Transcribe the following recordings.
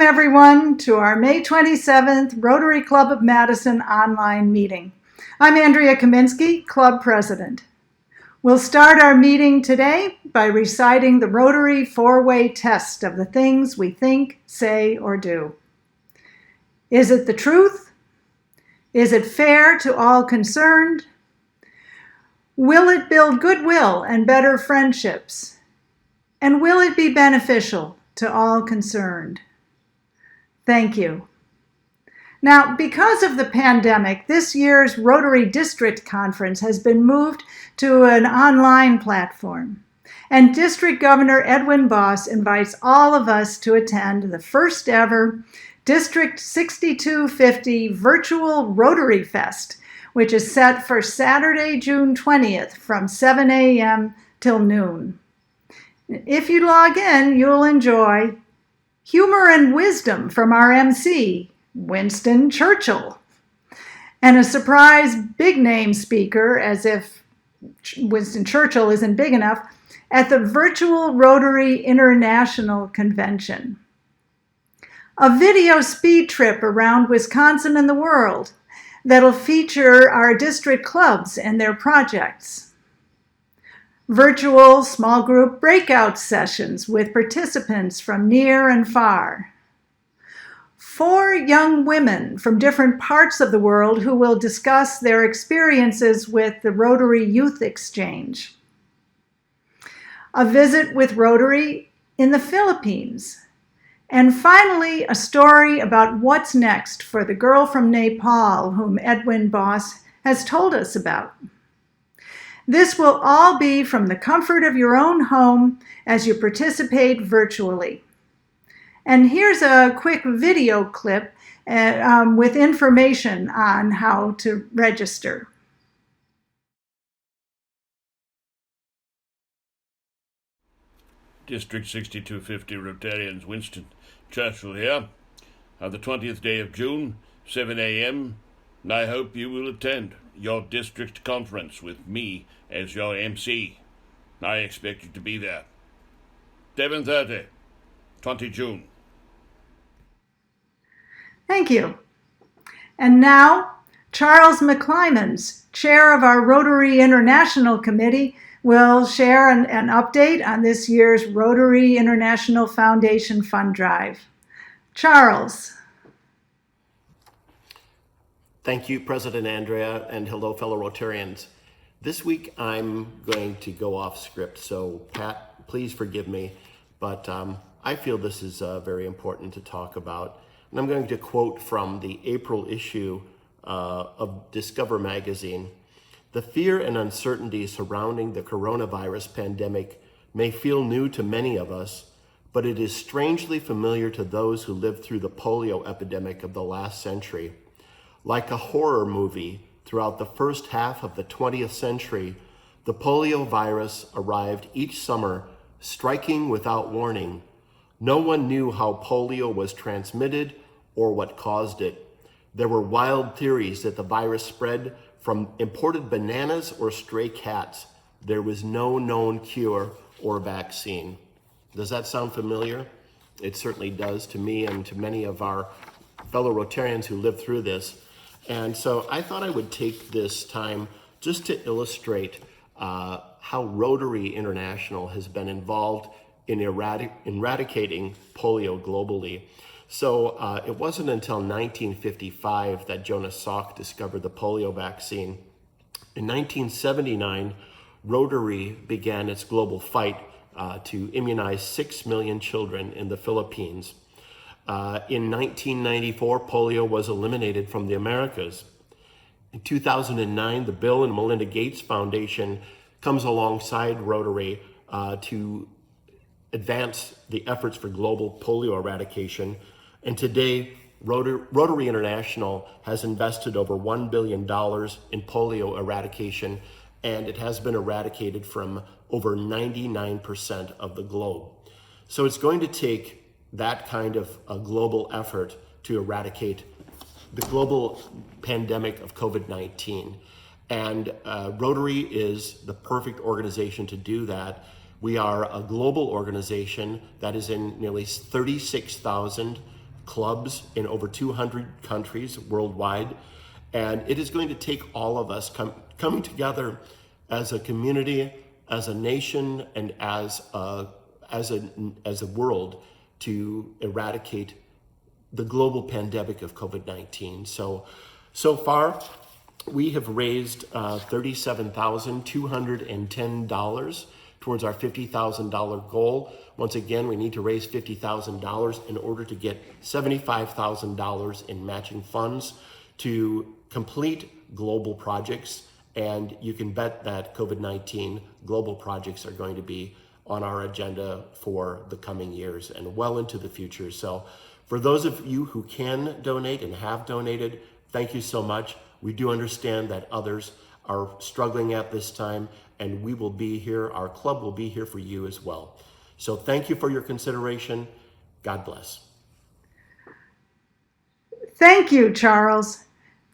Welcome, everyone, to our May 27th Rotary Club of Madison online meeting. I'm Andrea Kaminsky, Club President. We'll start our meeting today by reciting the Rotary four-way test of the things we think, say, or do. Is it the truth? Is it fair to all concerned? Will it build goodwill and better friendships? And will it be beneficial to all concerned? Thank you. Now, because of the pandemic, this year's Rotary District Conference has been moved to an online platform. And District Governor Edwin Boss invites all of us to attend the first ever District 6250 Virtual Rotary Fest, which is set for Saturday, June 20th from 7 a.m. till noon. If you log in, you'll enjoy humor and wisdom from our MC, Winston Churchill, and a surprise big-name speaker, as if Winston Churchill isn't big enough, at the Virtual Rotary International Convention. A video speed trip around Wisconsin and the world that'll feature our district clubs and their projects. Virtual small group breakout sessions with participants from near and far. 4 young women from different parts of the world who will discuss their experiences with the Rotary Youth Exchange. A visit with Rotary in the Philippines. And finally, a story about what's next for the girl from Nepal whom Edwin Boss has told us about. This will all be from the comfort of your own home as you participate virtually. And here's a quick video clip with information on how to register. District 6250 Rotarians, Winston Churchill here, on the 20th day of June, 7 a.m., and I hope you will attend your district conference with me as your MC. I expect you to be there. 7:30, 20 June. Thank you. And now, Charles McClymans, chair of our Rotary International Committee, will share an update on this year's Rotary International Foundation Fund Drive. Charles. Thank you, President Andrea, and hello, fellow Rotarians. This week, I'm going to go off script, so Pat, please forgive me, but I feel this is very important to talk about. And I'm going to quote from the April issue of Discover magazine. The fear and uncertainty surrounding the coronavirus pandemic may feel new to many of us, but it is strangely familiar to those who lived through the polio epidemic of the last century. Like a horror movie, throughout the first half of the 20th century, the polio virus arrived each summer, striking without warning. No one knew how polio was transmitted or what caused it. There were wild theories that the virus spread from imported bananas or stray cats. There was no known cure or vaccine. Does that sound familiar? It certainly does to me and to many of our fellow Rotarians who lived through this. And so I thought I would take this time just to illustrate how Rotary International has been involved in eradicating polio globally. So it wasn't until 1955 that Jonas Salk discovered the polio vaccine. In 1979, Rotary began its global fight to immunize 6 million children in the Philippines. In 1994, polio was eliminated from the Americas. In 2009, the Bill and Melinda Gates Foundation comes alongside Rotary to advance the efforts for global polio eradication. And today, Rotary International has invested over $1 billion in polio eradication, and it has been eradicated from over 99% of the globe. So it's going to take that kind of a global effort to eradicate the global pandemic of COVID-19. And Rotary is the perfect organization to do that. We are a global organization that is in nearly 36,000 clubs in over 200 countries worldwide. And it is going to take all of us coming together as a community, as a nation, and as a world to eradicate the global pandemic of COVID-19. So far, we have raised $37,210 towards our $50,000 goal. Once again, we need to raise $50,000 in order to get $75,000 in matching funds to complete global projects. And you can bet that COVID-19 global projects are going to be on our agenda for the coming years and well into the future. So for those of you who can donate and have donated, thank you so much. We do understand that others are struggling at this time, and we will be here. Our club will be here for you as well. So thank you for your consideration. God bless. Thank you, Charles.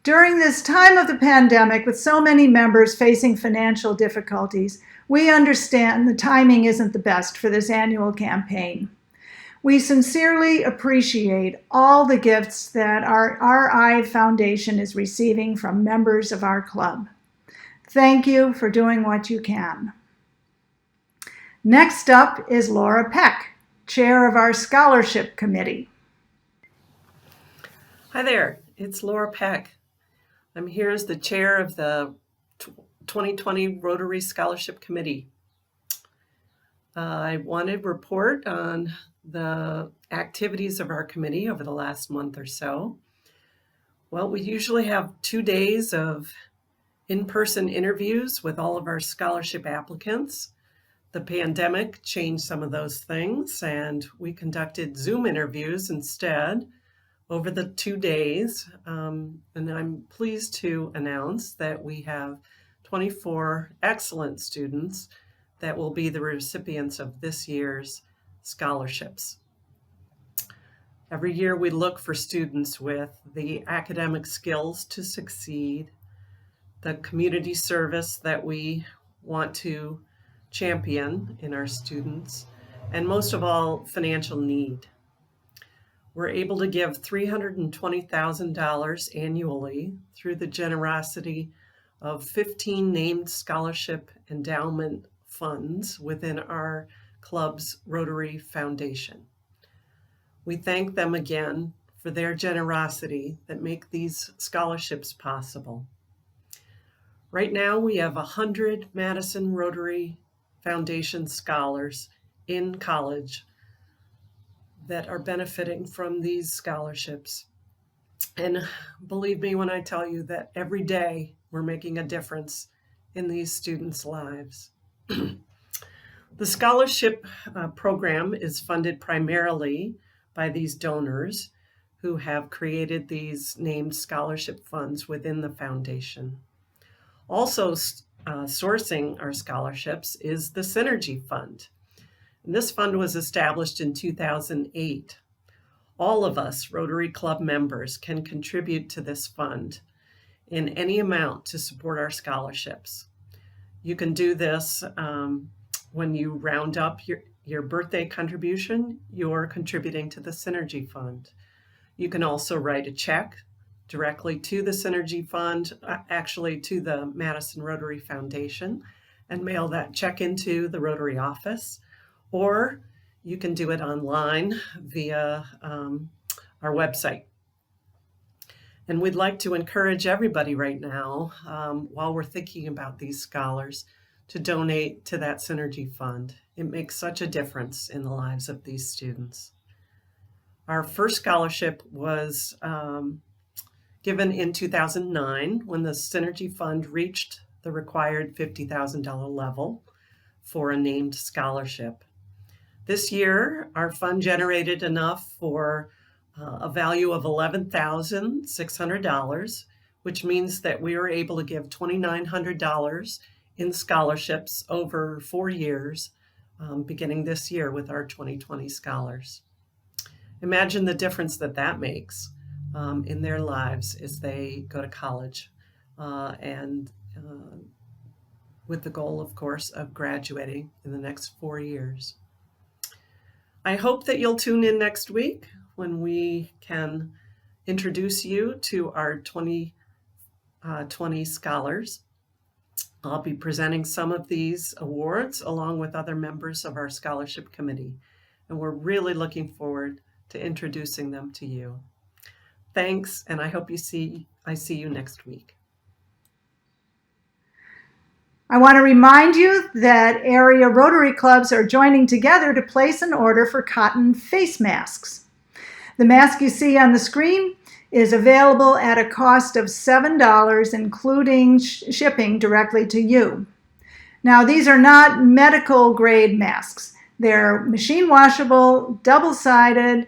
During this time of the pandemic, with so many members facing financial difficulties, we understand the timing isn't the best for this annual campaign. We sincerely appreciate all the gifts that our RI Foundation is receiving from members of our club. Thank you for doing what you can. Next up is Laura Peck, Chair of our Scholarship Committee. Hi there, it's Laura Peck. I'm here as the chair of the 2020 Rotary Scholarship Committee. I want to report on the activities of our committee over the last month or so. Well, we usually have 2 days of in-person interviews with all of our scholarship applicants. The pandemic changed some of those things, and we conducted Zoom interviews instead over the 2 days. And I'm pleased to announce that we have 24 excellent students that will be the recipients of this year's scholarships. Every year we look for students with the academic skills to succeed, the community service that we want to champion in our students, and most of all, financial need. We're able to give $320,000 annually through the generosity of 15 named scholarship endowment funds within our club's Rotary Foundation. We thank them again for their generosity that make these scholarships possible. Right now, we have 100 Madison Rotary Foundation scholars in college that are benefiting from these scholarships. And believe me when I tell you that every day we're making a difference in these students' lives. The scholarship program is funded primarily by these donors who have created these named scholarship funds within the foundation. Also sourcing our scholarships is the Synergy Fund. And this fund was established in 2008. All of us Rotary Club members can contribute to this fund in any amount to support our scholarships. You can do this when you round up your birthday contribution, you're contributing to the Synergy Fund. You can also write a check directly to the Synergy Fund, actually to the Madison Rotary Foundation, and mail that check into the Rotary office. Or you can do it online via our website. And we'd like to encourage everybody right now, while we're thinking about these scholars, to donate to that Synergy Fund. It makes such a difference in the lives of these students. Our first scholarship was given in 2009 when the Synergy Fund reached the required $50,000 level for a named scholarship. This year, our fund generated enough for a value of $11,600, which means that we were able to give $2,900 in scholarships over 4 years, beginning this year with our 2020 scholars. Imagine the difference that makes in their lives as they go to college, and with the goal, of course, of graduating in the next 4 years. I hope that you'll tune in next week when we can introduce you to our 2020 scholars. I'll be presenting some of these awards along with other members of our scholarship committee, and we're really looking forward to introducing them to you. Thanks, and I hope I see you next week. I want to remind you that area Rotary clubs are joining together to place an order for cotton face masks. The mask you see on the screen is available at a cost of $7, including shipping directly to you. Now, these are not medical grade masks. They're machine washable, double-sided,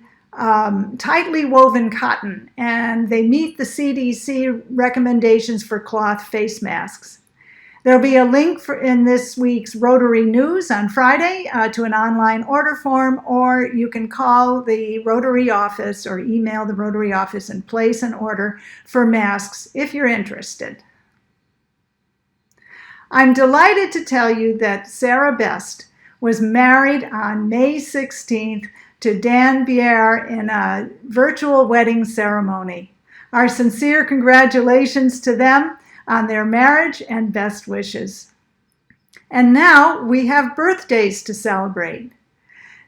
tightly woven cotton, and they meet the CDC recommendations for cloth face masks. There'll be a link in this week's Rotary News on Friday to an online order form, or you can call the Rotary office or email the Rotary office and place an order for masks if you're interested. I'm delighted to tell you that Sarah Best was married on May 16th to Dan Bier in a virtual wedding ceremony. Our sincere congratulations to them on their marriage and best wishes. And now we have birthdays to celebrate.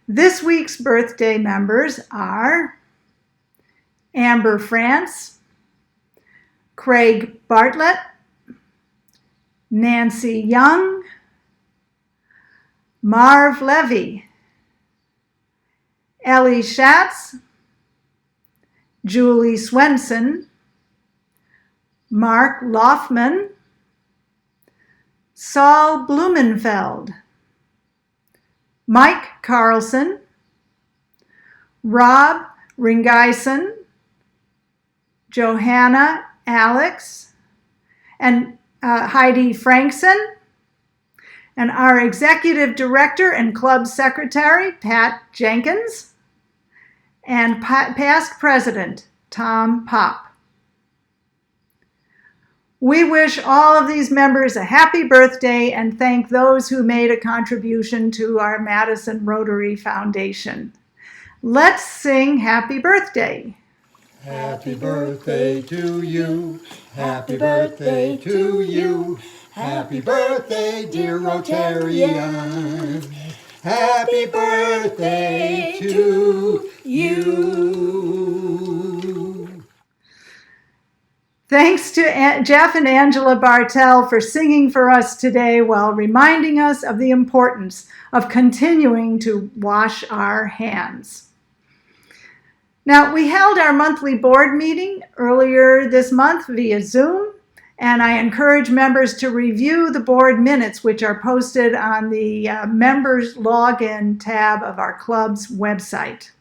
This week's birthday members are Amber France, Craig Bartlett, Nancy Young, Marv Levy, Ellie Schatz, Julie Swenson, Mark Loffman, Saul Blumenfeld, Mike Carlson, Rob Ringeisen, Johanna Alex, and Heidi Frankson, and our executive director and club secretary, Pat Jenkins, and past president, Tom Popp. We wish all of these members a happy birthday and thank those who made a contribution to our Madison Rotary Foundation. Let's sing Happy Birthday. Happy birthday to you. Happy birthday to you. Happy birthday, dear Rotarian. Happy birthday to you. Thanks to Jeff and Angela Bartell for singing for us today while reminding us of the importance of continuing to wash our hands. Now, we held our monthly board meeting earlier this month via Zoom, and I encourage members to review the board minutes, which are posted on the members login tab of our club's website.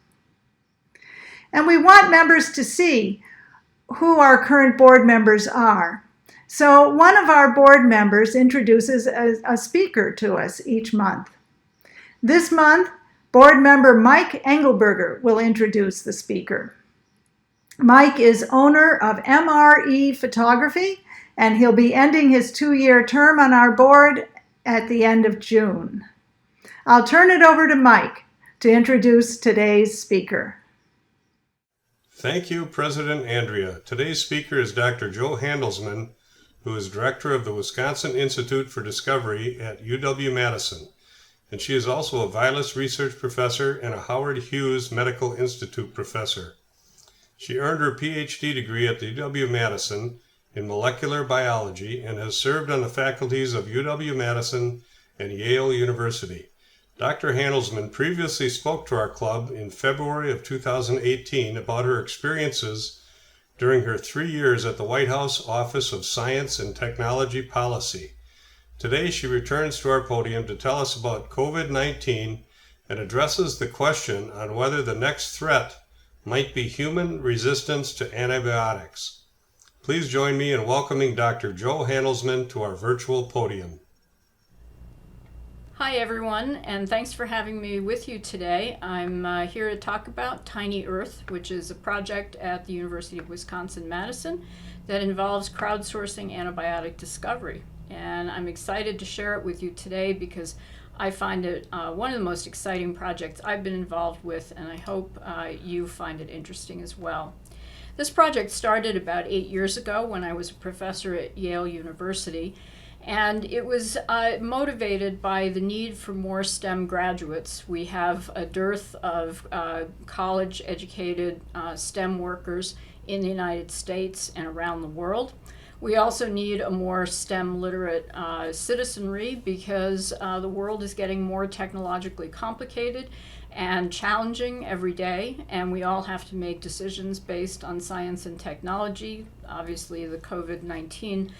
And we want members to see who our current board members are. So one of our board members introduces a speaker to us each month. This month, board member Mike Engelberger will introduce the speaker. Mike is owner of MRE Photography, and he'll be ending his 2-year term on our board at the end of June. I'll turn it over to Mike to introduce today's speaker. Thank you, President Andrea. Today's speaker is Dr. Jo Handelsman, who is director of the Wisconsin Institute for Discovery at UW-Madison, and she is also a Vilas Research Professor and a Howard Hughes Medical Institute Professor. She earned her PhD degree at the UW-Madison in molecular biology and has served on the faculties of UW-Madison and Yale University. Dr. Handelsman previously spoke to our club in February of 2018 about her experiences during her 3 years at the White House Office of Science and Technology Policy. Today she returns to our podium to tell us about COVID-19 and addresses the question on whether the next threat might be human resistance to antibiotics. Please join me in welcoming Dr. Jo Handelsman to our virtual podium. Hi everyone, and thanks for having me with you today. I'm here to talk about Tiny Earth, which is a project at the University of Wisconsin-Madison that involves crowdsourcing antibiotic discovery. And I'm excited to share it with you today because I find it one of the most exciting projects I've been involved with, and I hope you find it interesting as well. This project started about 8 years ago when I was a professor at Yale University, and it was motivated by the need for more STEM graduates. We have a dearth of college-educated STEM workers in the United States and around the world. We also need a more STEM literate citizenry because the world is getting more technologically complicated and challenging every day, and we all have to make decisions based on science and technology. Obviously, the COVID-19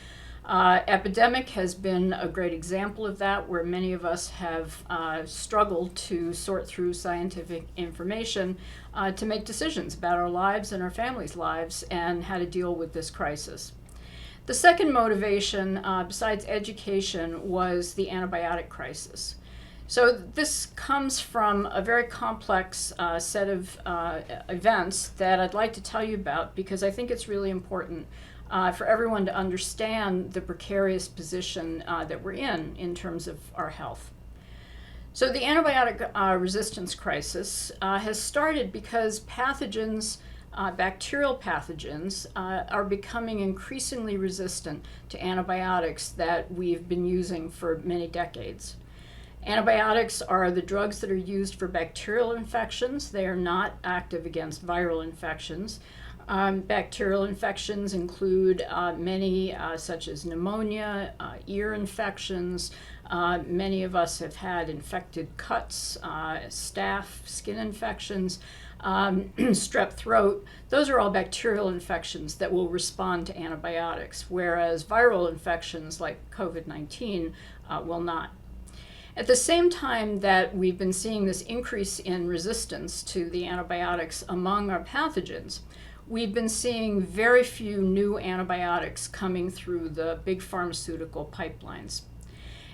epidemic has been a great example of that, where many of us have struggled to sort through scientific information to make decisions about our lives and our families' lives and how to deal with this crisis. The second motivation, besides education, was the antibiotic crisis. So this comes from a very complex set of events that I'd like to tell you about because I think it's really important for everyone to understand the precarious position that we're in terms of our health. So the antibiotic resistance crisis has started because pathogens, bacterial pathogens, are becoming increasingly resistant to antibiotics that we've been using for many decades. Antibiotics are the drugs that are used for bacterial infections. They are not active against viral infections. Bacterial infections include many such as pneumonia, ear infections. Many of us have had infected cuts, staph, skin infections, strep throat. Those are all bacterial infections that will respond to antibiotics, whereas viral infections like COVID-19 will not. At the same time that we've been seeing this increase in resistance to the antibiotics among our pathogens, we've been seeing very few new antibiotics coming through the big pharmaceutical pipelines.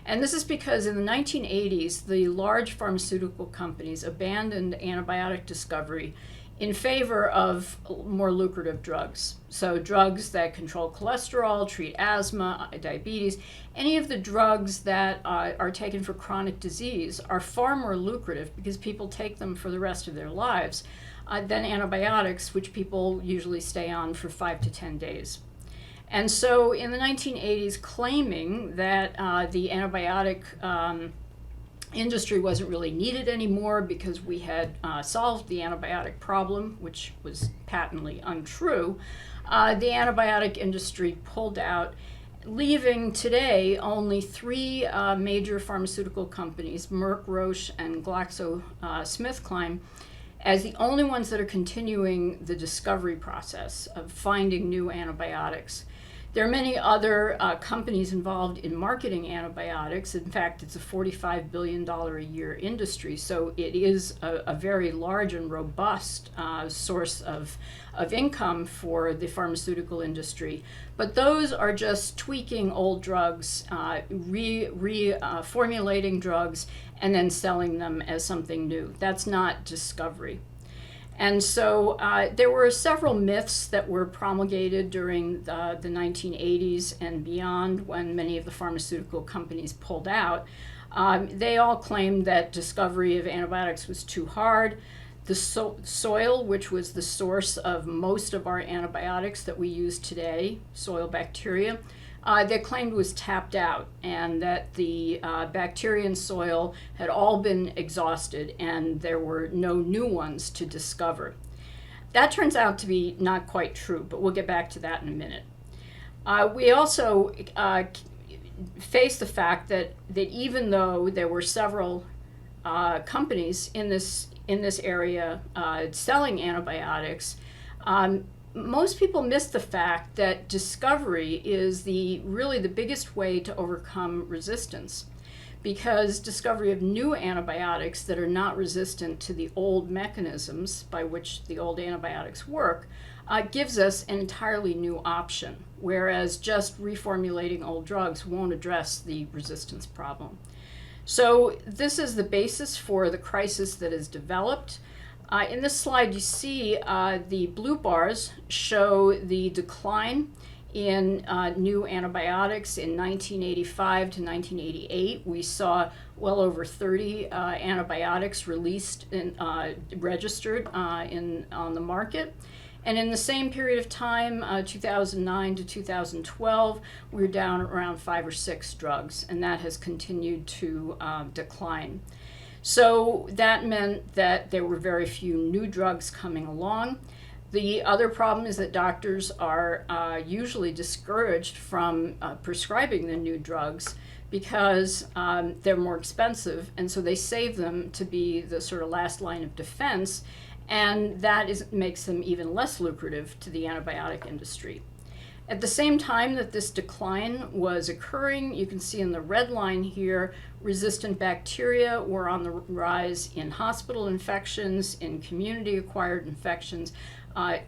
And this is because in the 1980s, the large pharmaceutical companies abandoned antibiotic discovery in favor of more lucrative drugs. So drugs that control cholesterol, treat asthma, diabetes, any of the drugs that are taken for chronic disease are far more lucrative because people take them for the rest of their lives than antibiotics, which people usually stay on for 5 to 10 days. And so in the 1980s, claiming that the antibiotic industry wasn't really needed anymore because we had solved the antibiotic problem, which was patently untrue, the antibiotic industry pulled out, leaving today only 3 major pharmaceutical companies, Merck, Roche, and GlaxoSmithKline, as the only ones that are continuing the discovery process of finding new antibiotics. There are many other companies involved in marketing antibiotics. In fact, it's a $45 billion a year industry, so it is a very large and robust source of income for the pharmaceutical industry. But those are just tweaking old drugs, reformulating drugs, and then selling them as something new. That's not discovery. And so there were several myths that were promulgated during the 1980s and beyond when many of the pharmaceutical companies pulled out. They all claimed that discovery of antibiotics was too hard. The soil, which was the source of most of our antibiotics that we use today, soil bacteria, they claimed was tapped out, and that the bacteria in soil had all been exhausted and there were no new ones to discover. That turns out to be not quite true, but we'll get back to that in a minute. We also face the fact that even though there were several companies in this area selling antibiotics, most people miss the fact that discovery is really the biggest way to overcome resistance, because discovery of new antibiotics that are not resistant to the old mechanisms by which the old antibiotics work gives us an entirely new option, whereas just reformulating old drugs won't address the resistance problem. So this is the basis for the crisis that is developed. In this slide, you see the blue bars show the decline in new antibiotics. In 1985 to 1988, we saw well over 30 antibiotics released and registered on the market. And in the same period of time, 2009 to 2012, we were down around 5 or 6 drugs, and that has continued to decline. So that meant that there were very few new drugs coming along. The other problem is that doctors are usually discouraged from prescribing the new drugs because they're more expensive, and so they save them to be the sort of last line of defense, and that makes them even less lucrative to the antibiotic industry. At the same time that this decline was occurring, you can see in the red line here, resistant bacteria were on the rise in hospital infections, in community-acquired infections,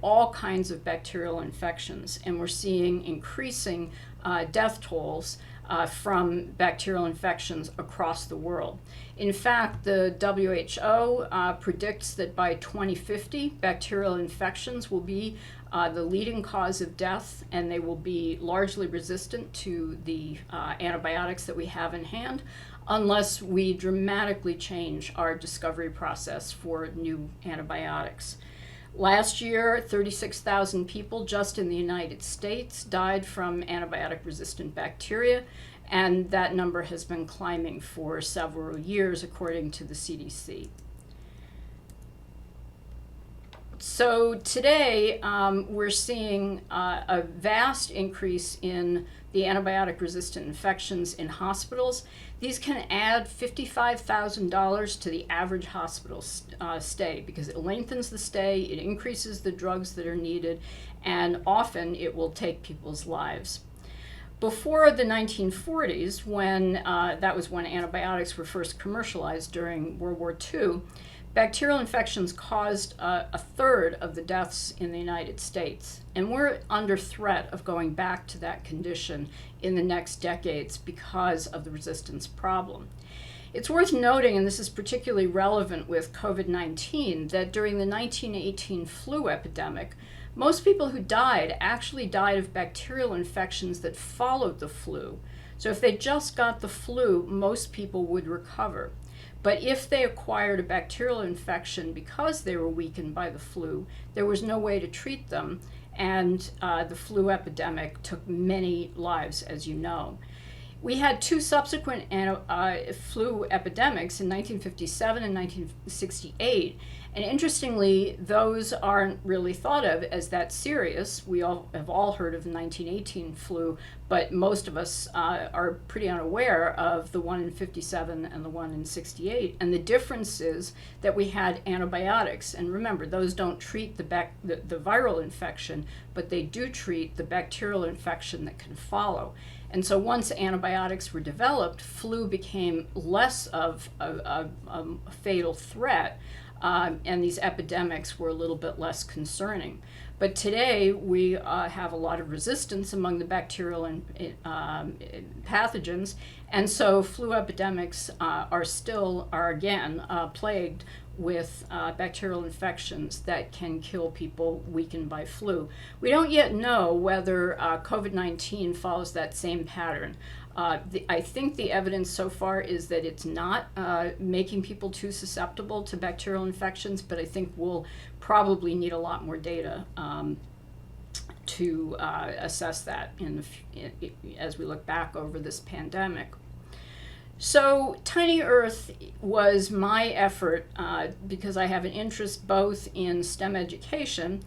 all kinds of bacterial infections, and we're seeing increasing death tolls from bacterial infections across the world. In fact, the WHO predicts that by 2050, bacterial infections will be the leading cause of death, and they will be largely resistant to the antibiotics that we have in hand, unless we dramatically change our discovery process for new antibiotics. Last year, 36,000 people just in the United States died from antibiotic-resistant bacteria, and that number has been climbing for several years, according to the CDC. So today, we're seeing a vast increase in the antibiotic-resistant infections in hospitals. These can add $55,000 to the average hospital stay because it lengthens the stay, it increases the drugs that are needed, and often it will take people's lives. Before the 1940s, when that was when antibiotics were first commercialized during World War II, bacterial infections caused a third of the deaths in the United States, and we're under threat of going back to that condition in the next decades because of the resistance problem. It's worth noting, and this is particularly relevant with COVID-19, that during the 1918 flu epidemic, most people who died actually died of bacterial infections that followed the flu. So if they just got the flu, most people would recover. But if they acquired a bacterial infection because they were weakened by the flu, there was no way to treat them, and the flu epidemic took many lives, as you know. We had 2 subsequent flu epidemics in 1957 and 1968, and interestingly, those aren't really thought of as that serious. We have all heard of the 1918 flu, but most of us are pretty unaware of the one in 57 and the one in 68. And the difference is that we had antibiotics. And remember, those don't treat the viral infection, but they do treat the bacterial infection that can follow. And so once antibiotics were developed, flu became less of a fatal threat, and these epidemics were a little bit less concerning. But today we have a lot of resistance among the bacterial and pathogens, and so flu epidemics are again plagued with bacterial infections that can kill people weakened by flu. We don't yet know whether COVID-19 follows that same pattern. I think the evidence so far is that it's not making people too susceptible to bacterial infections, but I think we'll probably need a lot more data to assess that as we look back over this pandemic. So Tiny Earth was my effort because I have an interest both in STEM education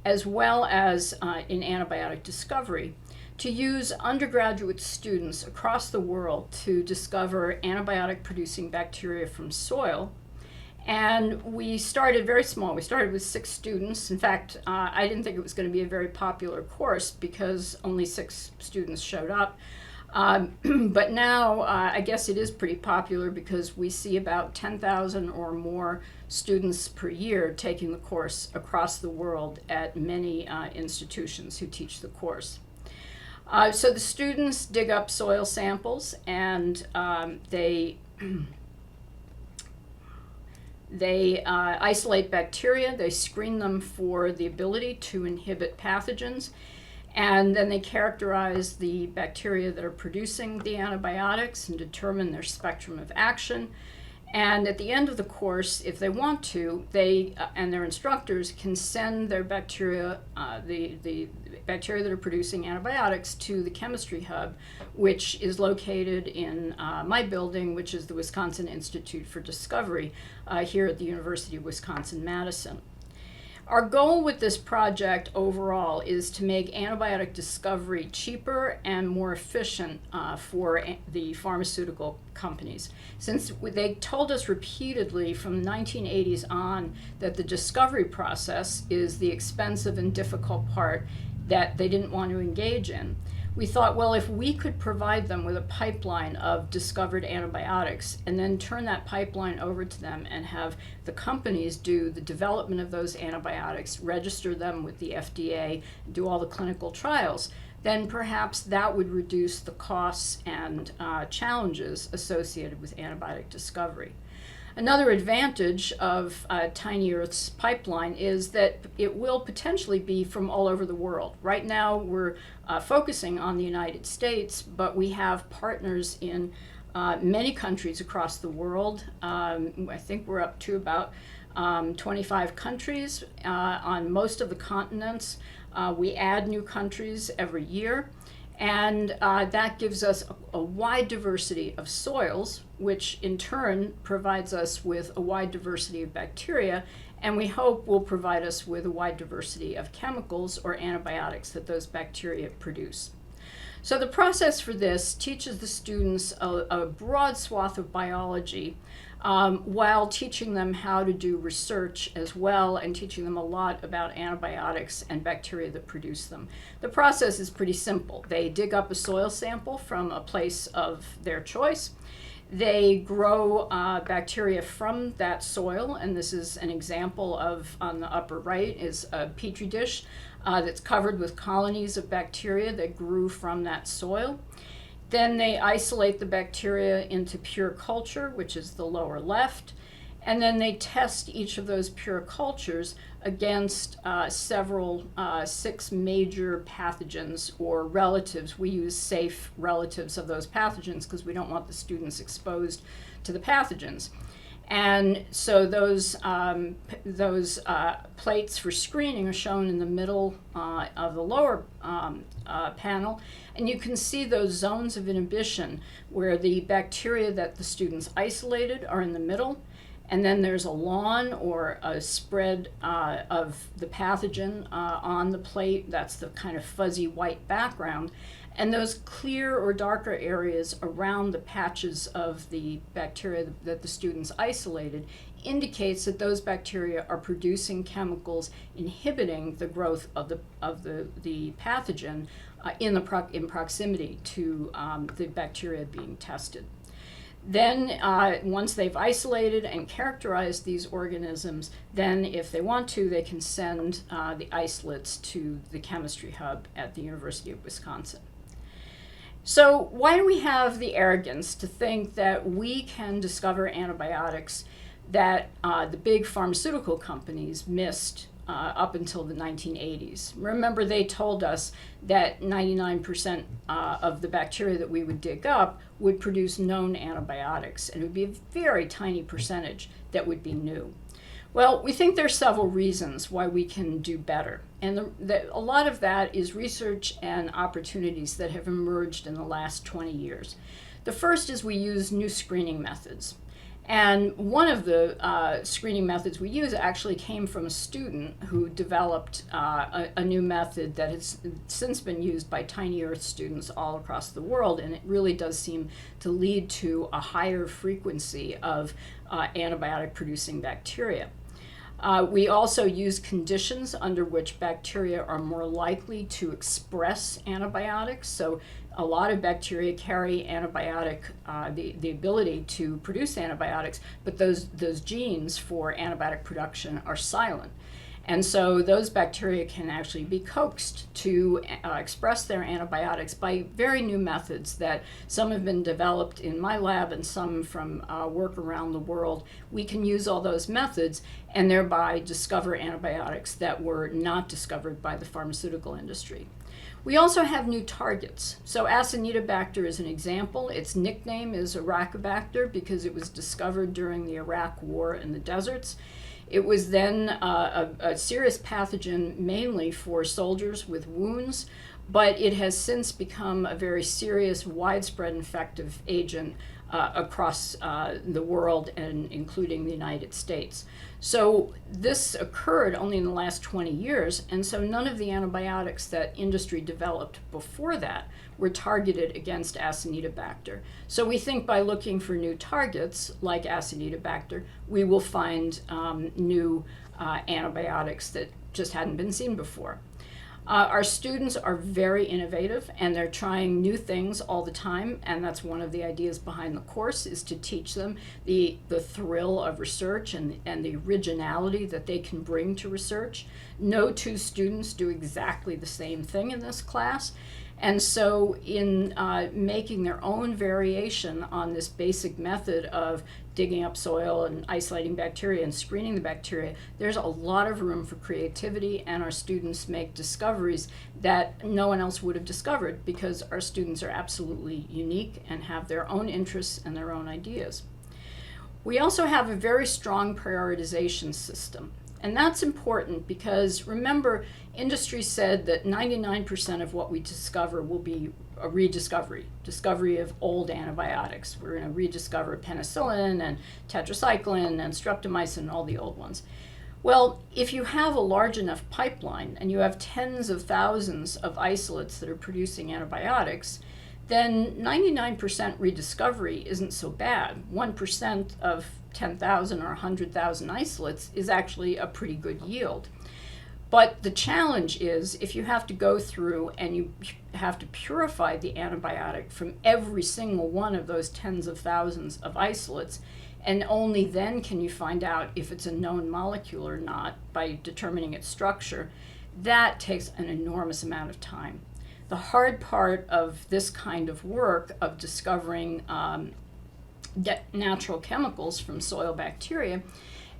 as well as in antibiotic discovery, to use undergraduate students across the world to discover antibiotic-producing bacteria from soil. And we started very small. We started with 6 students. In fact, I didn't think it was going to be a very popular course because only 6 students showed up. But now I guess it is pretty popular because we see about 10,000 or more students per year taking the course across the world at many institutions who teach the course. So the students dig up soil samples and they isolate bacteria, they screen them for the ability to inhibit pathogens, And then they characterize the bacteria that are producing the antibiotics and determine their spectrum of action. And at the end of the course, if they want to, they and their instructors can send their bacteria, the bacteria that are producing antibiotics, to the chemistry hub, which is located in my building, which is the Wisconsin Institute for Discovery here at the University of Wisconsin-Madison. Our goal with this project overall is to make antibiotic discovery cheaper and more efficient for the pharmaceutical companies. Since they told us repeatedly from the 1980s on that the discovery process is the expensive and difficult part that they didn't want to engage in, we thought, well, if we could provide them with a pipeline of discovered antibiotics and then turn that pipeline over to them and have the companies do the development of those antibiotics, register them with the FDA, do all the clinical trials, then perhaps that would reduce the costs and challenges associated with antibiotic discovery. Another advantage of Tiny Earth's pipeline is that it will potentially be from all over the world. Right now we're focusing on the United States, but we have partners in many countries across the world. I think we're up to about 25 countries on most of the continents. We add new countries every year. And that gives us a wide diversity of soils, which in turn provides us with a wide diversity of bacteria, and we hope will provide us with a wide diversity of chemicals or antibiotics that those bacteria produce. So the process for this teaches the students a broad swath of biology while teaching them how to do research as well and teaching them a lot about antibiotics and bacteria that produce them. The process is pretty simple. They dig up a soil sample from a place of their choice. They grow bacteria from that soil, and this is an example of, on the upper right, is a petri dish that's covered with colonies of bacteria that grew from that soil. Then they isolate the bacteria into pure culture, which is the lower left, and then they test each of those pure cultures against six major pathogens or relatives. We use safe relatives of those pathogens because we don't want the students exposed to the pathogens. And so those plates for screening are shown in the middle of the lower panel, and you can see those zones of inhibition where the bacteria that the students isolated are in the middle, and then there's a lawn or a spread of the pathogen on the plate. That's the kind of fuzzy white background. And those clear or darker areas around the patches of the bacteria that the students isolated indicates that those bacteria are producing chemicals inhibiting the growth of the pathogen in proximity to the bacteria being tested. Then once they've isolated and characterized these organisms, then if they want to, they can send the isolates to the chemistry hub at the University of Wisconsin. So why do we have the arrogance to think that we can discover antibiotics that the big pharmaceutical companies missed up until the 1980s? Remember, they told us that 99% of the bacteria that we would dig up would produce known antibiotics, and it would be a very tiny percentage that would be new. Well, we think there's several reasons why we can do better. And a lot of that is research and opportunities that have emerged in the last 20 years. The first is we use new screening methods. And one of the screening methods we use actually came from a student who developed a new method that has since been used by Tiny Earth students all across the world, and it really does seem to lead to a higher frequency of antibiotic-producing bacteria. We also use conditions under which bacteria are more likely to express antibiotics. So a lot of bacteria carry antibiotic, the ability to produce antibiotics, but those genes for antibiotic production are silent. And so those bacteria can actually be coaxed to express their antibiotics by very new methods that some have been developed in my lab and some from work around the world. We can use all those methods and thereby discover antibiotics that were not discovered by the pharmaceutical industry. We also have new targets. So Acinetobacter is an example. Its nickname is Iraqibacter because it was discovered during the Iraq War in the deserts. It was then a serious pathogen mainly for soldiers with wounds, but it has since become a very serious, widespread infective agent across the world and including the United States. So this occurred only in the last 20 years, and so none of the antibiotics that industry developed before that were targeted against Acinetobacter. So we think by looking for new targets like Acinetobacter, we will find new antibiotics that just hadn't been seen before. Our students are very innovative and they're trying new things all the time, and that's one of the ideas behind the course, is to teach them the thrill of research and the originality that they can bring to research. No two students do exactly the same thing in this class, and so in making their own variation on this basic method of digging up soil and isolating bacteria and screening the bacteria, there's a lot of room for creativity, and our students make discoveries that no one else would have discovered because our students are absolutely unique and have their own interests and their own ideas. We also have a very strong prioritization system. And that's important because, remember, industry said that 99% of what we discover will be a discovery of old antibiotics. We're going to rediscover penicillin and tetracycline and streptomycin and all the old ones. Well, if you have a large enough pipeline and you have tens of thousands of isolates that are producing antibiotics, then 99% rediscovery isn't so bad. 1% of 10,000 or 100,000 isolates is actually a pretty good yield. But the challenge is if you have to go through and you have to purify the antibiotic from every single one of those tens of thousands of isolates, and only then can you find out if it's a known molecule or not by determining its structure, that takes an enormous amount of time. The hard part of this kind of work of discovering natural chemicals from soil bacteria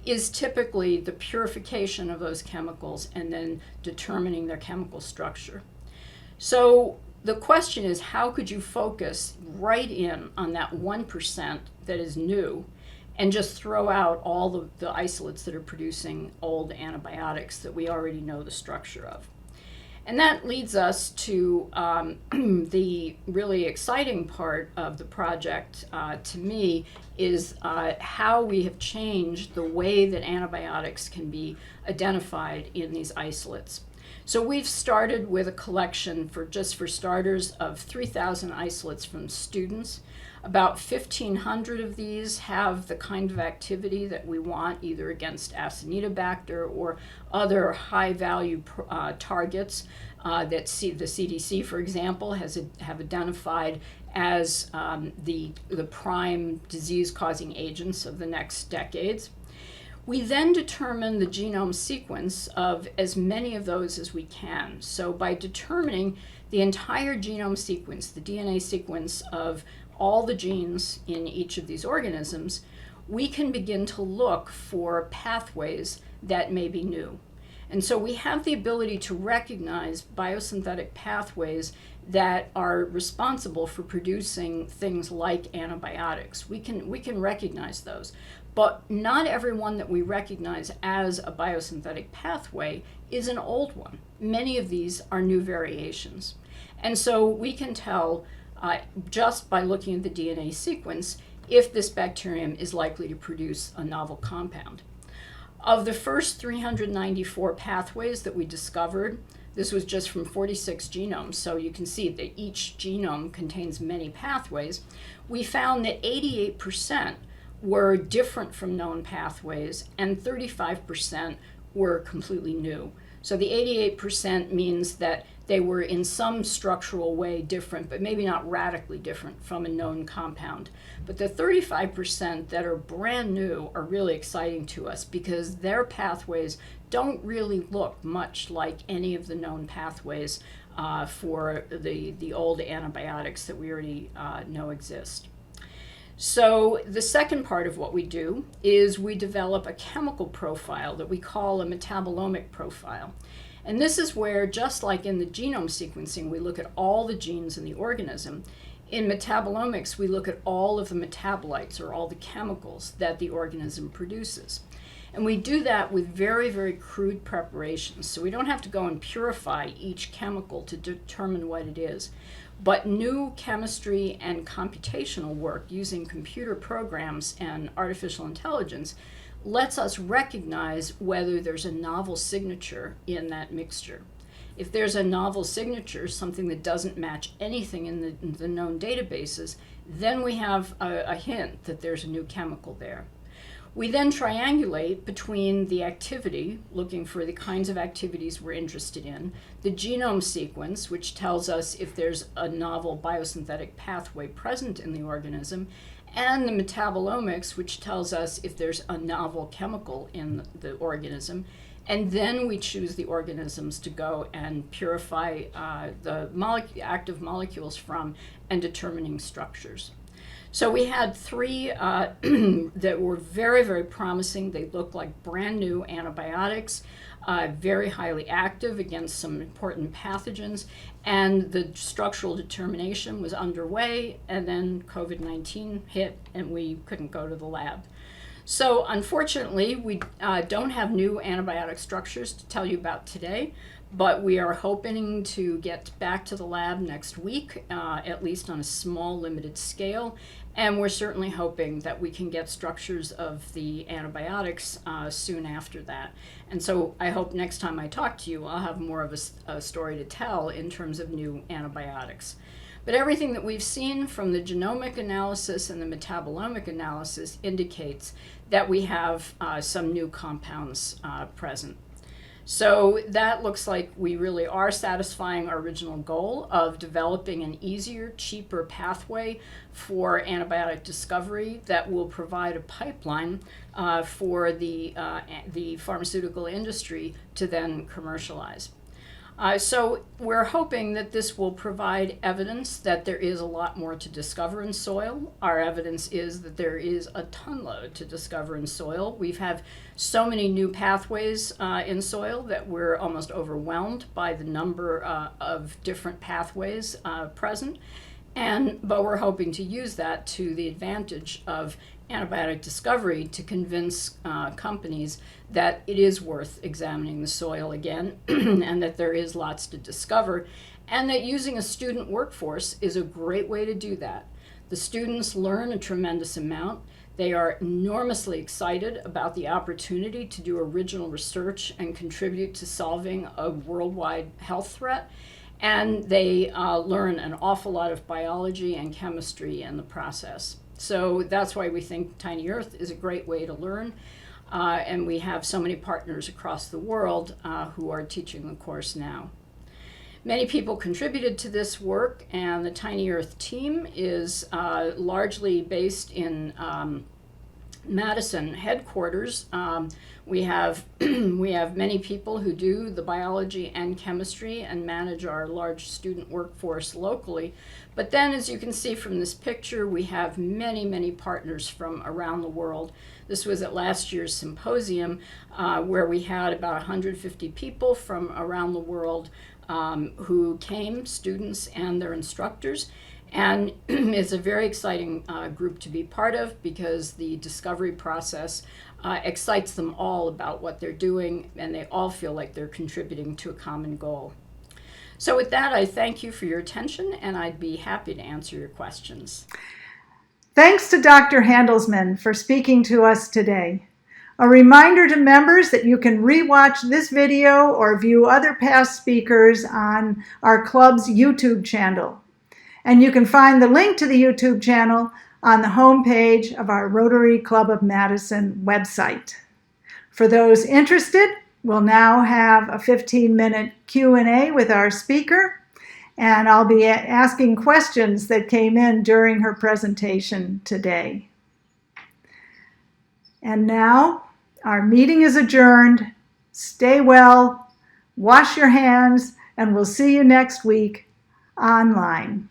is typically the purification of those chemicals and then determining their chemical structure. So the question is, how could you focus right in on that 1% that is new and just throw out all the isolates that are producing old antibiotics that we already know the structure of? And that leads us to the really exciting part of the project, to me, is how we have changed the way that antibiotics can be identified in these isolates. So we've started with a collection, for starters, of 3,000 isolates from students. About 1,500 of these have the kind of activity that we want, either against Acinetobacter or other high-value targets that the CDC, for example, have identified as the prime disease-causing agents of the next decades. We then determine the genome sequence of as many of those as we can. So by determining the entire genome sequence, the DNA sequence of all the genes in each of these organisms, we can begin to look for pathways that may be new. And so we have the ability to recognize biosynthetic pathways that are responsible for producing things like antibiotics. We can recognize those. But not every one that we recognize as a biosynthetic pathway is an old one. Many of these are new variations. And so we can tell just by looking at the DNA sequence if this bacterium is likely to produce a novel compound. Of the first 394 pathways that we discovered, this was just from 46 genomes, so you can see that each genome contains many pathways. We found that 88% were different from known pathways and 35% were completely new. So the 88% means that they were in some structural way different, but maybe not radically different from a known compound. But the 35% that are brand new are really exciting to us because their pathways don't really look much like any of the known pathways for the old antibiotics that we already know exist. So the second part of what we do is we develop a chemical profile that we call a metabolomic profile. And this is where, just like in the genome sequencing, we look at all the genes in the organism. In metabolomics, we look at all of the metabolites, or all the chemicals that the organism produces. And we do that with very, very crude preparations. So we don't have to go and purify each chemical to determine what it is. But new chemistry and computational work using computer programs and artificial intelligence lets us recognize whether there's a novel signature in that mixture. If there's a novel signature, something that doesn't match anything in the known databases, then we have a hint that there's a new chemical there. We then triangulate between the activity, looking for the kinds of activities we're interested in, the genome sequence, which tells us if there's a novel biosynthetic pathway present in the organism, and the metabolomics, which tells us if there's a novel chemical in the organism. And then we choose the organisms to go and purify the active molecules from and determining structures. So we had three that were very, very promising. They looked like brand new antibiotics, very highly active against some important pathogens, and the structural determination was underway, and then COVID-19 hit and we couldn't go to the lab. So unfortunately, we don't have new antibiotic structures to tell you about today, but we are hoping to get back to the lab next week, at least on a small, limited scale. And we're certainly hoping that we can get structures of the antibiotics soon after that. And so I hope next time I talk to you, I'll have more of a story to tell in terms of new antibiotics. But everything that we've seen from the genomic analysis and the metabolomic analysis indicates that we have some new compounds present. So that looks like we really are satisfying our original goal of developing an easier, cheaper pathway for antibiotic discovery that will provide a pipeline for the pharmaceutical industry to then commercialize. So we're hoping that this will provide evidence that there is a lot more to discover in soil. Our evidence is that there is a ton load to discover in soil. We've had so many new pathways in soil that we're almost overwhelmed by the number of different pathways present. But we're hoping to use that to the advantage of antibiotic discovery to convince companies that it is worth examining the soil again and that there is lots to discover, and that using a student workforce is a great way to do that. The students learn a tremendous amount. They are enormously excited about the opportunity to do original research and contribute to solving a worldwide health threat. And they learn an awful lot of biology and chemistry in the process. So that's why we think Tiny Earth is a great way to learn. And we have so many partners across the world who are teaching the course now. Many people contributed to this work, and the Tiny Earth team is largely based in Madison headquarters. We have many people who do the biology and chemistry and manage our large student workforce locally. But then, as you can see from this picture, we have many, many partners from around the world. This was at last year's symposium where we had about 150 people from around the world who came, students and their instructors. And it's a very exciting group to be part of because the discovery process excites them all about what they're doing, and they all feel like they're contributing to a common goal. So with that, I thank you for your attention, and I'd be happy to answer your questions. Thanks to Dr. Handelsman for speaking to us today. A reminder to members that you can rewatch this video or view other past speakers on our club's YouTube channel. And you can find the link to the YouTube channel on the homepage of our Rotary Club of Madison website. For those interested, we'll now have a 15-minute Q&A with our speaker, and I'll be asking questions that came in during her presentation today. And now, our meeting is adjourned. Stay well, wash your hands, and we'll see you next week online.